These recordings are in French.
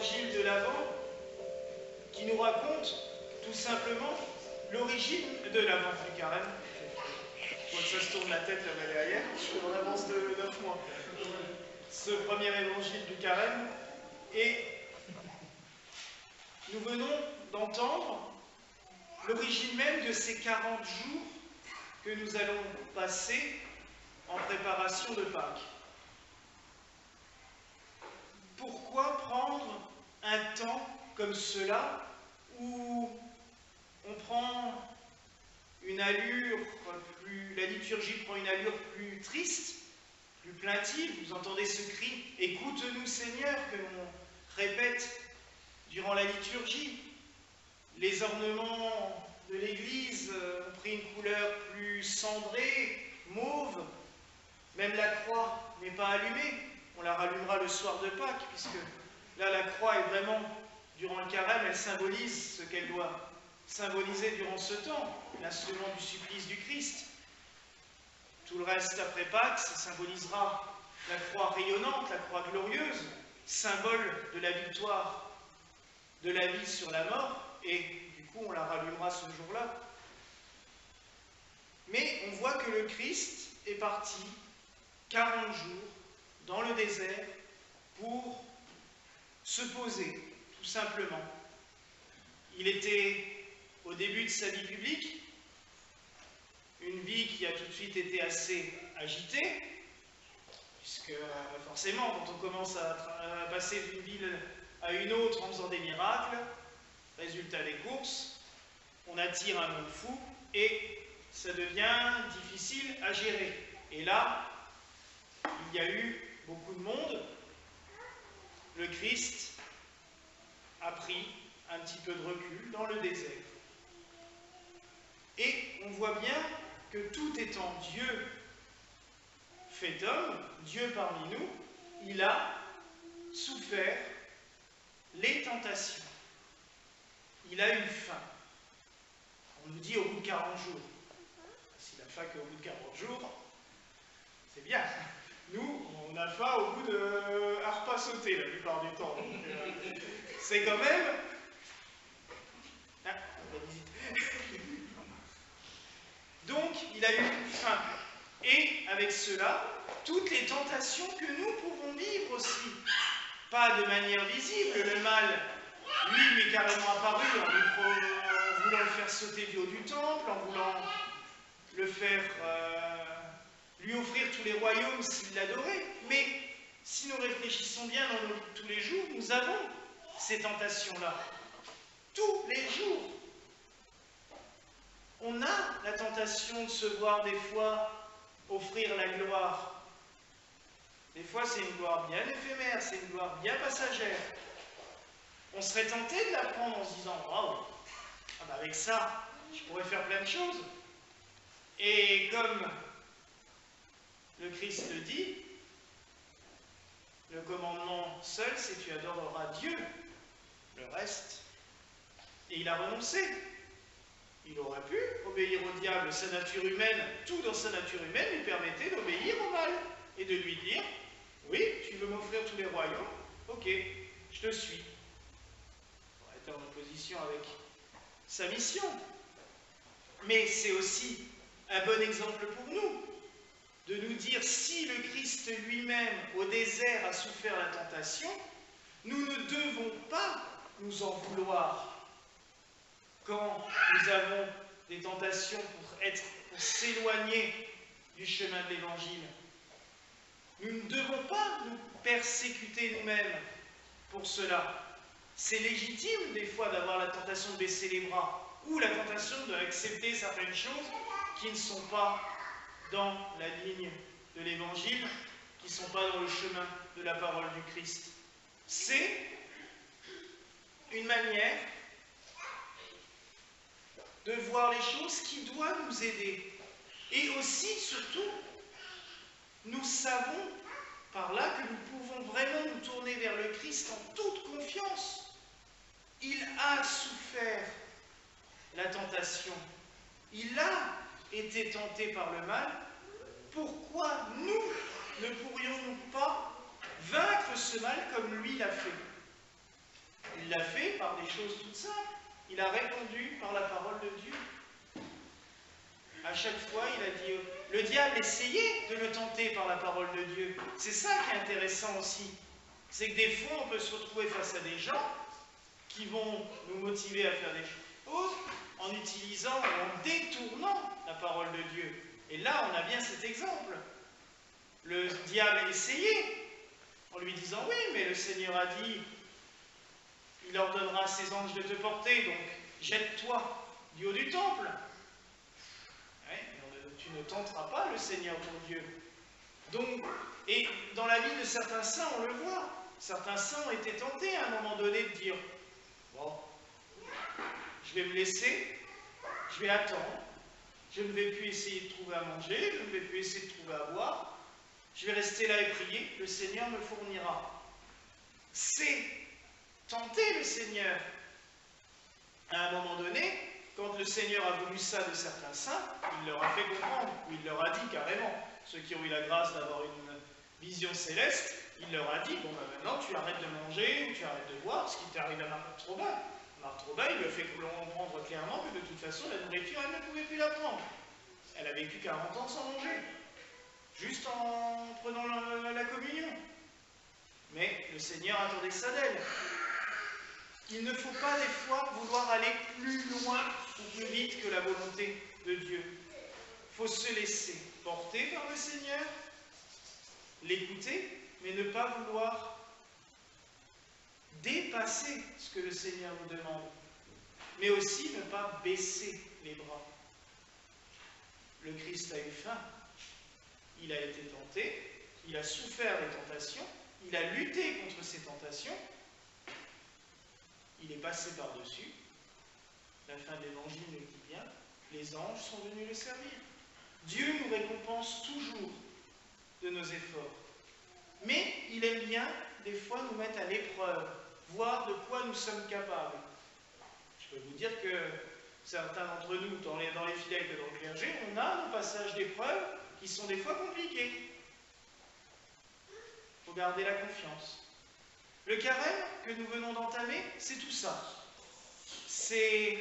l'évangile de l'Avent qui nous raconte tout simplement l'origine de l'Avent du Carême. Je vois que ça se tourne la tête là-bas derrière, je suis en avance de 9 mois. Ce premier évangile du Carême, et nous venons d'entendre l'origine même de ces 40 jours que nous allons passer en préparation de Pâques. Pourquoi prendre un temps comme cela où on prend une allure plus, la liturgie prend une allure plus triste, plus plaintive? Vous entendez ce cri « Écoute-nous Seigneur » que l'on répète durant la liturgie. Les ornements de l'église ont pris une couleur plus cendrée, mauve. Même la croix n'est pas allumée. On la rallumera le soir de Pâques, puisque là, la croix est vraiment, durant le carême, elle symbolise ce qu'elle doit symboliser durant ce temps, l'instrument du supplice du Christ. Tout le reste après Pâques, ça symbolisera la croix rayonnante, la croix glorieuse, symbole de la victoire de la vie sur la mort, et du coup on la rallumera ce jour-là. Mais on voit que le Christ est parti 40 jours dans le désert pour se poser, tout simplement. Il était au début de sa vie publique, une vie qui a tout de suite été assez agitée, puisque forcément, quand on commence à passer d'une ville à une autre en faisant des miracles, résultat des courses, on attire un monde fou et ça devient difficile à gérer. Et là, il y a eu beaucoup de monde. Le Christ a pris un petit peu de recul dans le désert. Et on voit bien que tout étant Dieu fait homme, Dieu parmi nous, il a souffert les tentations. Il a eu faim. On nous dit au bout de 40 jours. S'il a faim qu'au bout de 40 jours, c'est bien. Nous, on a faim au bout d'un repas sauté la plupart du temps. C'est quand même... Ah, donc, il a eu faim. Et avec cela, toutes les tentations que nous pouvons vivre aussi. Pas de manière visible, le mal, lui est carrément apparu en voulant le faire sauter du haut du temple, en voulant le faire... lui offrir tous les royaumes s'il l'adorait. Mais si nous réfléchissons bien dans tous les jours, nous avons ces tentations-là. Tous les jours. On a la tentation de se voir des fois offrir la gloire. Des fois, c'est une gloire bien éphémère, c'est une gloire bien passagère. On serait tenté de la prendre en se disant « Waouh, ah bah avec ça, je pourrais faire plein de choses. » Et comme le Christ le dit, le commandement seul, c'est « Tu adoreras Dieu ». Le reste, et il a renoncé. Il aurait pu obéir au diable, sa nature humaine, tout dans sa nature humaine lui permettait d'obéir au mal et de lui dire « Oui, tu veux m'offrir tous les royaumes? Ok, je te suis. » Il aurait été en opposition avec sa mission. Mais c'est aussi un bon exemple pour nous, de nous dire si le Christ lui-même, au désert, a souffert la tentation, nous ne devons pas nous en vouloir quand nous avons des tentations pour s'éloigner du chemin de l'Évangile. Nous ne devons pas nous persécuter nous-mêmes pour cela. C'est légitime des fois d'avoir la tentation de baisser les bras ou la tentation d'accepter certaines choses qui ne sont pas dans la ligne de l'Évangile, qui ne sont pas dans le chemin de la parole du Christ. C'est une manière de voir les choses qui doit nous aider. Et aussi, surtout, nous savons par là que nous pouvons vraiment nous tourner vers le Christ en toute confiance. Il a souffert la tentation. Il a été tenté par le mal. Pourquoi nous ne pourrions-nous pas vaincre ce mal comme lui l'a fait? Il l'a fait par des choses toutes simples. Il a répondu par la parole de Dieu. À chaque fois, il a dit, le diable essayait de le tenter par la parole de Dieu. C'est ça qui est intéressant aussi. C'est que des fois, on peut se retrouver face à des gens qui vont nous motiver à faire des choses en utilisant ou en détournant la parole de Dieu. Et là, on a bien cet exemple. Le diable essayait en lui disant, oui, mais le Seigneur a dit, il ordonnera à ses anges de te porter, donc jette-toi du haut du temple. Ouais, tu ne tenteras pas le Seigneur ton Dieu. Donc, et dans la vie de certains saints, on le voit. Certains saints ont été tentés à un moment donné de dire, bon, je vais me laisser, je vais attendre, je ne vais plus essayer de trouver à manger, je ne vais plus essayer de trouver à boire, je vais rester là et prier, le Seigneur me fournira. C'est tenter le Seigneur. À un moment donné, quand le Seigneur a voulu ça de certains saints, il leur a fait comprendre, ou il leur a dit carrément, ceux qui ont eu la grâce d'avoir une vision céleste, il leur a dit, bon ben maintenant tu arrêtes de manger, ou tu arrêtes de boire, ce qui t'est arrivé à Marthe Robin. Marthe Robin, il lui a fait comprendre clairement que de toute façon, la nourriture, elle ne pouvait plus la prendre. Elle a vécu 40 ans sans manger, juste en prenant la communion. Mais le Seigneur attendait ça d'elle. Il ne faut pas des fois vouloir aller plus loin ou plus vite que la volonté de Dieu. Il faut se laisser porter par le Seigneur, l'écouter, mais ne pas vouloir dépasser ce que le Seigneur nous demande, mais aussi ne pas baisser les bras. Le Christ a eu faim, il a été tenté, il a souffert des tentations, il a lutté contre ces tentations, il est passé par-dessus. La fin de l'Évangile nous dit bien, les anges sont venus le servir. Dieu nous récompense toujours de nos efforts. Mais il aime bien, des fois, nous mettre à l'épreuve, voir de quoi nous sommes capables. Je peux vous dire que certains d'entre nous, dans les fidèles que dans le clergé, on a nos passages d'épreuve qui sont des fois compliqués. Il faut garder la confiance. Le carême que nous venons d'entamer, c'est tout ça. C'est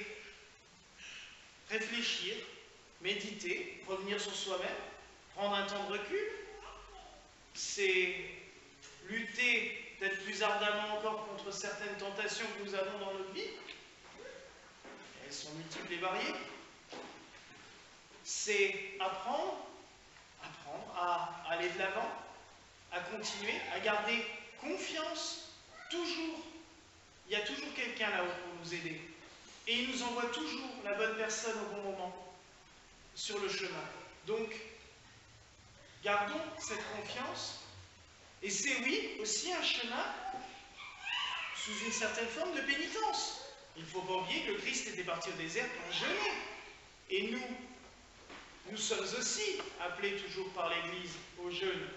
réfléchir, méditer, revenir sur soi-même, prendre un temps de recul. C'est lutter peut-être plus ardemment encore contre certaines tentations que nous avons dans notre vie. Elles sont multiples et variées. C'est apprendre à aller de l'avant, à continuer, à garder confiance. Toujours, il y a toujours quelqu'un là-haut pour nous aider. Et il nous envoie toujours la bonne personne au bon moment, sur le chemin. Donc, gardons cette confiance. Et c'est, oui, aussi un chemin sous une certaine forme de pénitence. Il ne faut pas oublier que le Christ était parti au désert pour jeûner. Et nous sommes aussi appelés toujours par l'Église au jeûne.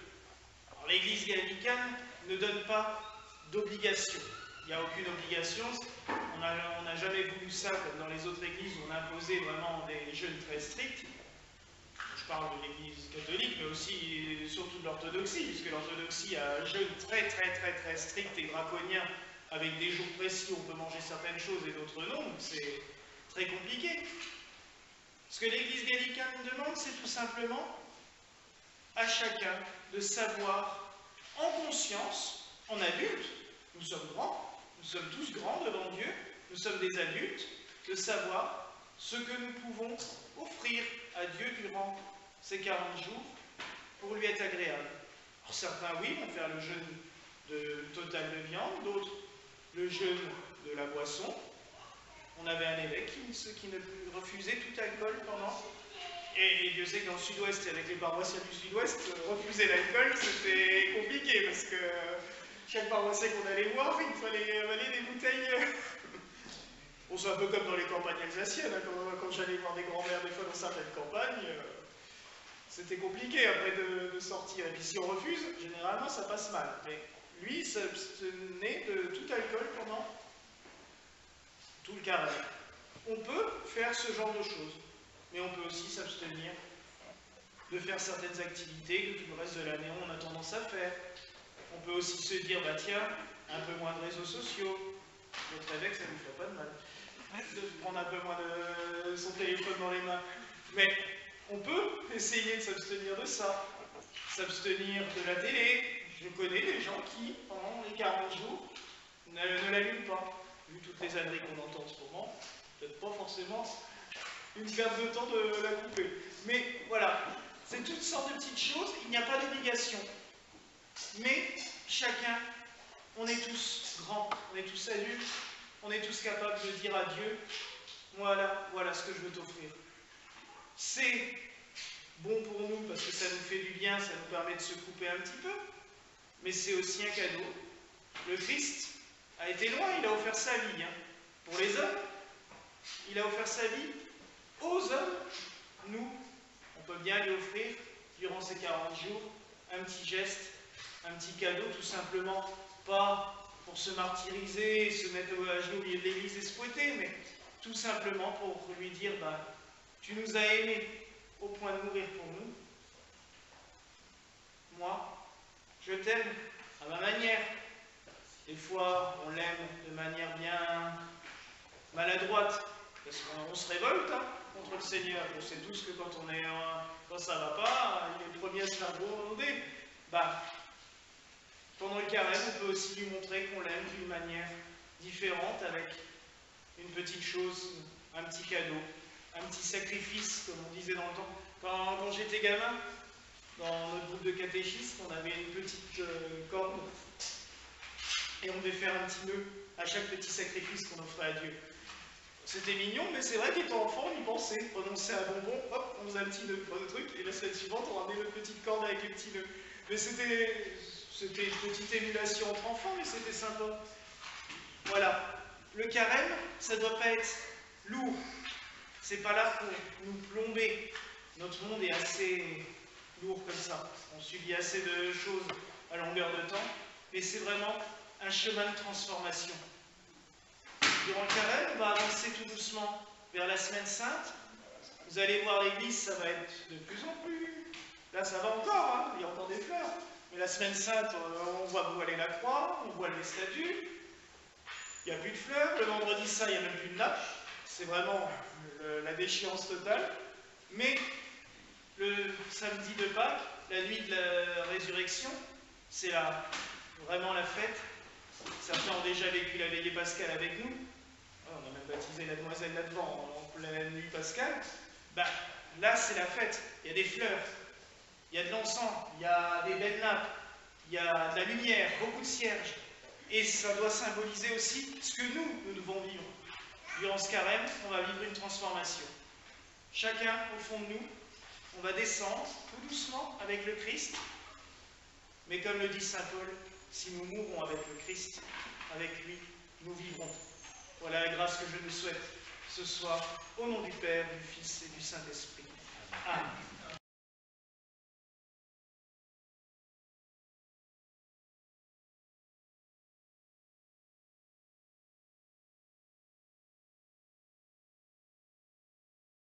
Alors, l'Église gallicane ne donne pas d'obligation. Il n'y a aucune obligation. On n'a jamais voulu ça comme dans les autres églises où on imposait vraiment des jeûnes très stricts. Je parle de l'église catholique, mais aussi surtout de l'orthodoxie, puisque l'orthodoxie a un jeûne très strict et draconien, avec des jours précis où on peut manger certaines choses et d'autres non. C'est très compliqué. Ce que l'église gallicane nous demande, c'est tout simplement à chacun de savoir en conscience, en adulte, nous sommes grands, nous sommes tous grands devant Dieu, nous sommes des adultes, de savoir ce que nous pouvons offrir à Dieu durant ces 40 jours pour lui être agréable. Alors certains, oui, vont faire le jeûne total de viande, d'autres le jeûne de la boisson. On avait un évêque qui ne refusait tout alcool pendant. Et Dieu sait que dans le sud-ouest, et avec les paroissiens du sud-ouest, refuser l'alcool, c'était compliqué, parce que chaque paroissien qu'on allait voir, il fallait avaler des bouteilles. Bon, c'est un peu comme dans les campagnes alsaciennes, hein, quand j'allais voir des grands-mères des fois dans certaines campagnes, c'était compliqué après de sortir. Et puis si on refuse, généralement ça passe mal. Mais lui, il s'abstenait de tout alcool pendant tout le carême. On peut faire ce genre de choses, mais on peut aussi s'abstenir de faire certaines activités que tout le reste de l'année on a tendance à faire. On peut aussi se dire, bah tiens, un peu moins de réseaux sociaux, Notre évêque, ça ne lui fait pas de mal. De prendre un peu moins de son téléphone dans les mains. Mais on peut essayer de s'abstenir de ça. S'abstenir de la télé. Je connais des gens qui, pendant les 40 jours, ne l'allument pas. Vu toutes les âneries qu'on entend en ce moment, peut-être pas forcément une perte de temps de la couper. Mais voilà, c'est toutes sortes de petites choses, il n'y a pas d'obligation. Mais chacun, on est tous grands, on est tous adultes, on est tous capables de dire à Dieu, voilà ce que je veux t'offrir. C'est bon pour nous parce que ça nous fait du bien, ça nous permet de se couper un petit peu, mais c'est aussi un cadeau. Le Christ a été loin, il a offert sa vie. Pour les hommes, il a offert sa vie aux hommes. Nous, on peut bien lui offrir, durant ces 40 jours, un petit geste, un petit cadeau, tout simplement, pas pour se martyriser, se mettre à genoux au milieu de l'église et se fouetter, mais tout simplement pour lui dire, tu nous as aimés au point de mourir pour nous. Moi, je t'aime à ma manière. Des fois, on l'aime de manière bien maladroite, parce qu'on se révolte contre le Seigneur. On sait tous que quand ça ne va pas, il est le premier à se faire gronder. Pendant le carême, on peut aussi lui montrer qu'on l'aime d'une manière différente, avec une petite chose, un petit cadeau, un petit sacrifice, comme on disait dans le temps. Quand j'étais gamin, dans notre groupe de catéchistes, on avait une petite corde et on devait faire un petit nœud à chaque petit sacrifice qu'on offrait à Dieu. C'était mignon, mais c'est vrai qu'étant enfant, on y pensait. Prononcer un bonbon, hop, on faisait un petit nœud pour le truc, et la semaine suivante, on ramenait notre petite corde avec les petits nœuds. Mais c'était une petite émulation entre enfants, mais c'était sympa. Voilà. Le carême, ça ne doit pas être lourd. C'est pas là pour nous plomber. Notre monde est assez lourd comme ça. On subit assez de choses à longueur de temps, mais c'est vraiment un chemin de transformation. Durant le carême, on va avancer tout doucement vers la semaine sainte. Vous allez voir l'église, ça va être de plus en plus. Là, ça va encore, il y a encore des fleurs. Mais la semaine sainte, on voit voiler la croix, on voit les statues. Il n'y a plus de fleurs. Le vendredi saint, il n'y a même plus de nappe. C'est vraiment la déchéance totale. Mais le samedi de Pâques, la nuit de la résurrection, c'est vraiment la fête. Certains ont déjà vécu la veillée pascale avec nous. On a même baptisé la demoiselle là-devant en pleine nuit pascale. Là, c'est la fête. Il y a des fleurs, il y a de l'encens, il y a des belles nappes, il y a de la lumière, beaucoup de cierges. Et ça doit symboliser aussi ce que nous devons vivre. Durant ce carême, on va vivre une transformation. Chacun, au fond de nous, on va descendre tout doucement avec le Christ. Mais comme le dit saint Paul, si nous mourrons avec le Christ, avec lui, nous vivrons. Voilà la grâce que je nous souhaite ce soir, au nom du Père, du Fils et du Saint-Esprit. Amen.